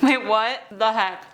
Wait, what the heck?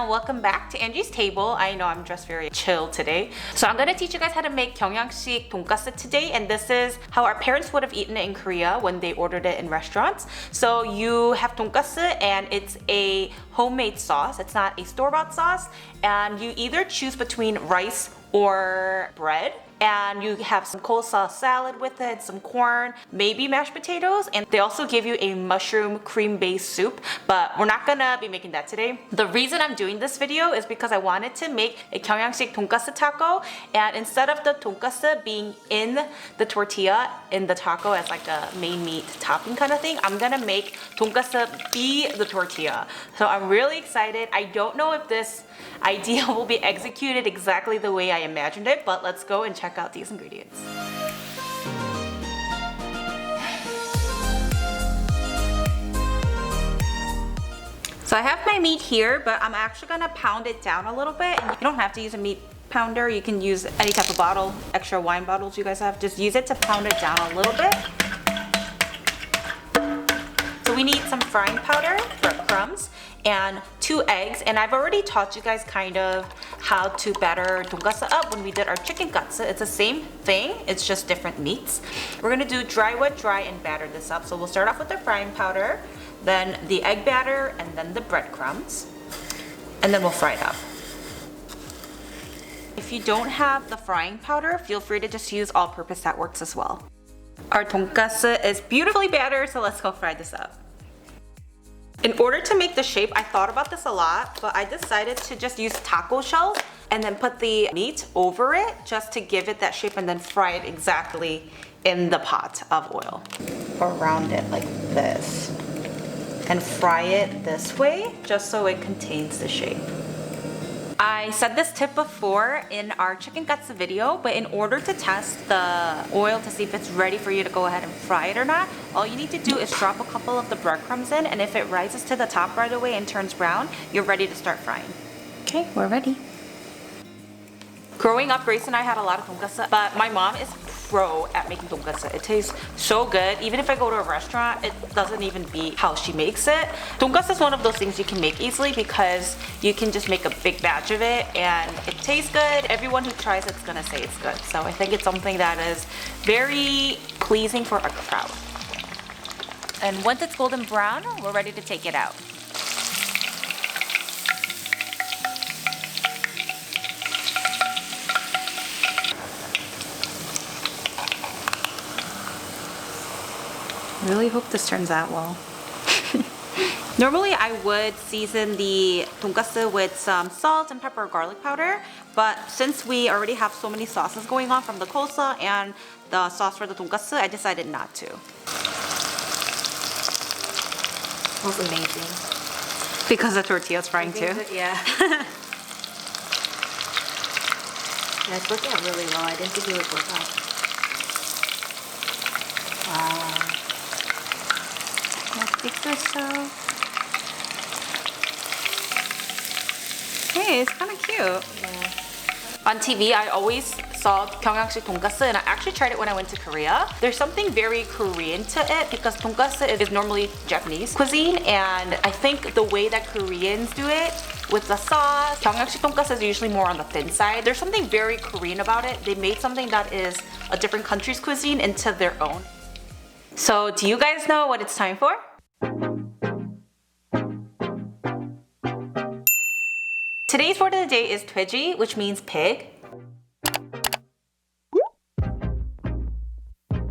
Welcome back to Angie's table. I know I'm just very chill today. So I'm gonna teach you guys how to make 경양식 돈까스 today, and this is how our parents would have eaten it in Korea when they ordered it in restaurants. So you have 돈까스 and it's a homemade sauce. It's not a store-bought sauce, and you either choose between rice or bread. And you have some coleslaw salad with it, some corn, maybe mashed potatoes, and they also give you a mushroom cream-based soup, but we're not gonna be making that today. The reason I'm doing this video is because I wanted to make a 경양식 돈까스 taco, and instead of the 돈까스 being in the tortilla, in the taco as like a main meat topping kind of thing, I'm gonna make 돈까스 be the tortilla. So I'm really excited. I don't know if this idea will be executed exactly the way I imagined it, but let's go and check out these ingredients. So I have my meat here, but I'm actually gonna pound it down a little bit. And you don't have to use a meat pounder. You can use any type of bottle, extra wine bottles you guys have. Just use it to pound it down a little bit. So we need some frying powder for crumbs and 2 eggs, and I've already taught you guys kind of how to batter 돈까스 up when we did our chicken katsu. It's the same thing, it's just different meats. We're gonna do dry, wet, dry, and batter this up. So we'll start off with the frying powder, then the egg batter, and then the breadcrumbs, and then we'll fry it up. If you don't have the frying powder, feel free to just use all-purpose, that works as well. Our 돈까스 is beautifully battered, so let's go fry this up. In order to make the shape, I thought about this a lot, but I decided to just use taco shells and then put the meat over it just to give it that shape and then fry it exactly in the pot of oil. Around it like this. And fry it this way just so it contains the shape. I said this tip before in our chicken katsu video, but in order to test the oil to see if it's ready for you to go ahead and fry it or not, all you need to do is drop a couple of the breadcrumbs in, and if it rises to the top right away and turns brown, you're ready to start frying. Okay, we're ready. Growing up, Grace and I had a lot of 돈까스, but my mom is pro at making 돈까스. It tastes so good. Even if I go to a restaurant, it doesn't even beat how she makes it. 돈까스 is one of those things you can make easily because you can just make a big batch of it and it tastes good. Everyone who tries it's gonna say it's good. So I think it's something that is very pleasing for a crowd. And once it's golden brown, we're ready to take it out. Really hope this turns out well. Normally I would season the 돈까스 with some salt and pepper or garlic powder, but since we already have so many sauces going on from the coleslaw and the sauce for the 돈까스, I decided not to. Smells amazing. Because the tortilla's frying too? Yeah. Yeah, it's working out really well. I didn't think it would work out. Wow. Hey, it's kind of cute. Yeah. On TV, I always saw 경양식 돈까스, and I actually tried it when I went to Korea. There's something very Korean to it because 돈까스 is normally Japanese cuisine, and I think the way that Koreans do it with the sauce, 경양식 돈까스 is usually more on the thin side. There's something very Korean about it. They made something that is a different country's cuisine into their own. So, do you guys know what it's time for? Today's word of the day is 돼지, which means pig.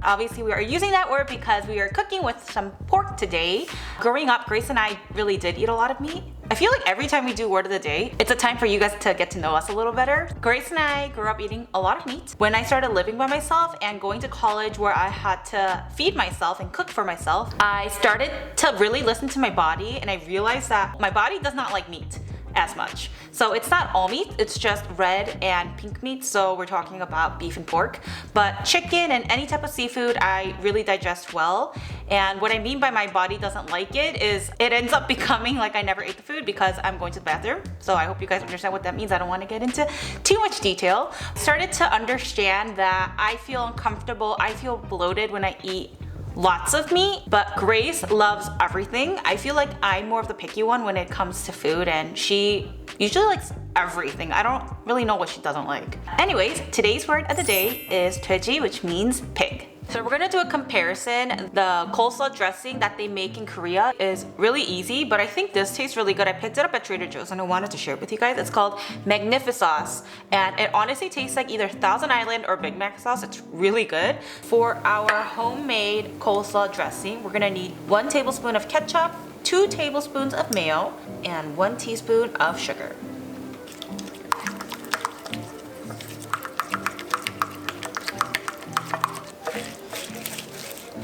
Obviously, we are using that word because we are cooking with some pork today. Growing up, Grace and I really did eat a lot of meat. I feel like every time we do word of the day, it's a time for you guys to get to know us a little better. Grace and I grew up eating a lot of meat. When I started living by myself and going to college where I had to feed myself and cook for myself, I started to really listen to my body, and I realized that my body does not like meat as much. So it's not all meat, it's just red and pink meat. So we're talking about beef and pork. But chicken and any type of seafood, I really digest well. And what I mean by my body doesn't like it is it ends up becoming like I never ate the food because I'm going to the bathroom. So I hope you guys understand what that means. I don't want to get into too much detail. Started to understand that I feel uncomfortable, I feel bloated when I eat lots of meat, but Grace loves everything. I feel like I'm more of the picky one when it comes to food, and she usually likes everything. I don't really know what she doesn't like. Anyways, today's word of the day is 돼지, which means pig. So we're gonna do a comparison. The coleslaw dressing that they make in Korea is really easy, but I think this tastes really good. I picked it up at Trader Joe's and I wanted to share it with you guys. It's called Magnificsauce, and it honestly tastes like either Thousand Island or Big Mac sauce. It's really good. For our homemade coleslaw dressing, we're gonna need 1 tablespoon of ketchup, 2 tablespoons of mayo, and 1 teaspoon of sugar.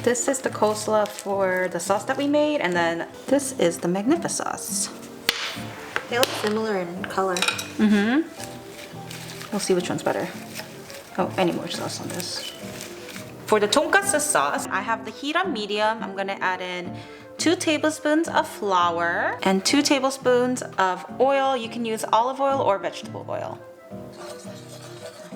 This is the coleslaw for the sauce that we made, and then this is the Magnificauce. They look similar in color. We'll see which one's better. Oh, I need more sauce on this. For the tonkatsu sauce, I have the heat on medium. I'm gonna add in 2 tablespoons of flour and 2 tablespoons of oil. You can use olive oil or vegetable oil.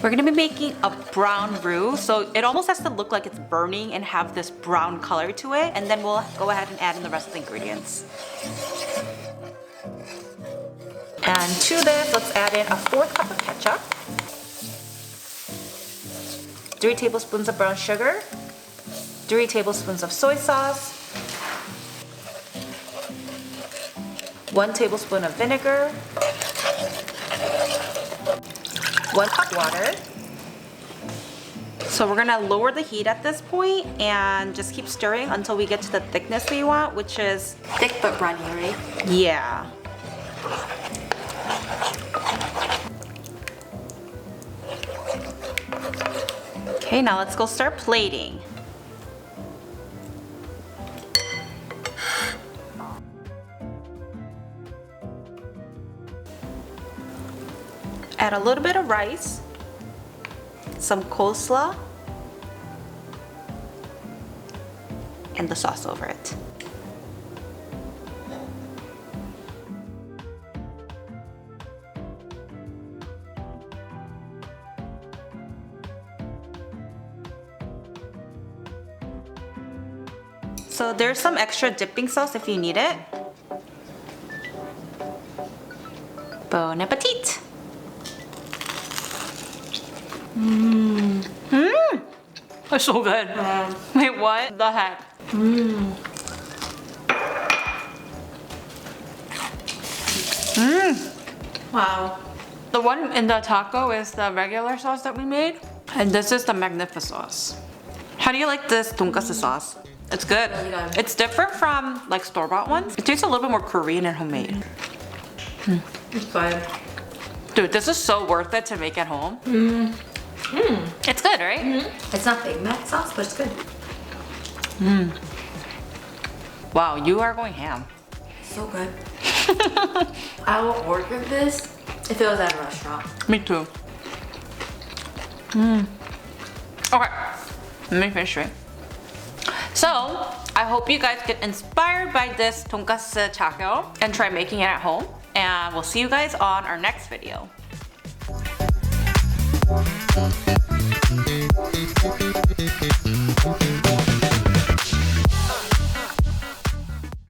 We're gonna be making a brown roux, so it almost has to look like it's burning and have this brown color to it, and then we'll go ahead and add in the rest of the ingredients. And to this, let's add in a 4th cup of ketchup, 3 tablespoons of brown sugar, 3 tablespoons of soy sauce, 1 tablespoon of vinegar, 1 cup water. So we're gonna lower the heat at this point and just keep stirring until we get to the thickness we want, which is Thick but runny, right? yeah. Okay, now let's go start plating. Add a little bit of rice, some coleslaw, and the sauce over it. So there's some extra dipping sauce if you need it. Bon appetit! It's so good. Wait, what the heck? Wow. The one in the taco is the regular sauce that we made, and this is the Magnificauce. How do you like this tonkatsu sauce? It's good. Really good. It's different from like store-bought ones. It tastes a little bit more Korean and homemade. It's good. Dude, this is so worth it to make at home. It's good, right? It's not Big Mac sauce, but it's good. Wow, you are going ham. So good. I will order this if it was at a restaurant. Me too. Okay, let me finish it. So, I hope you guys get inspired by this Tonkatsu Taco and try making it at home. And we'll see you guys on our next video.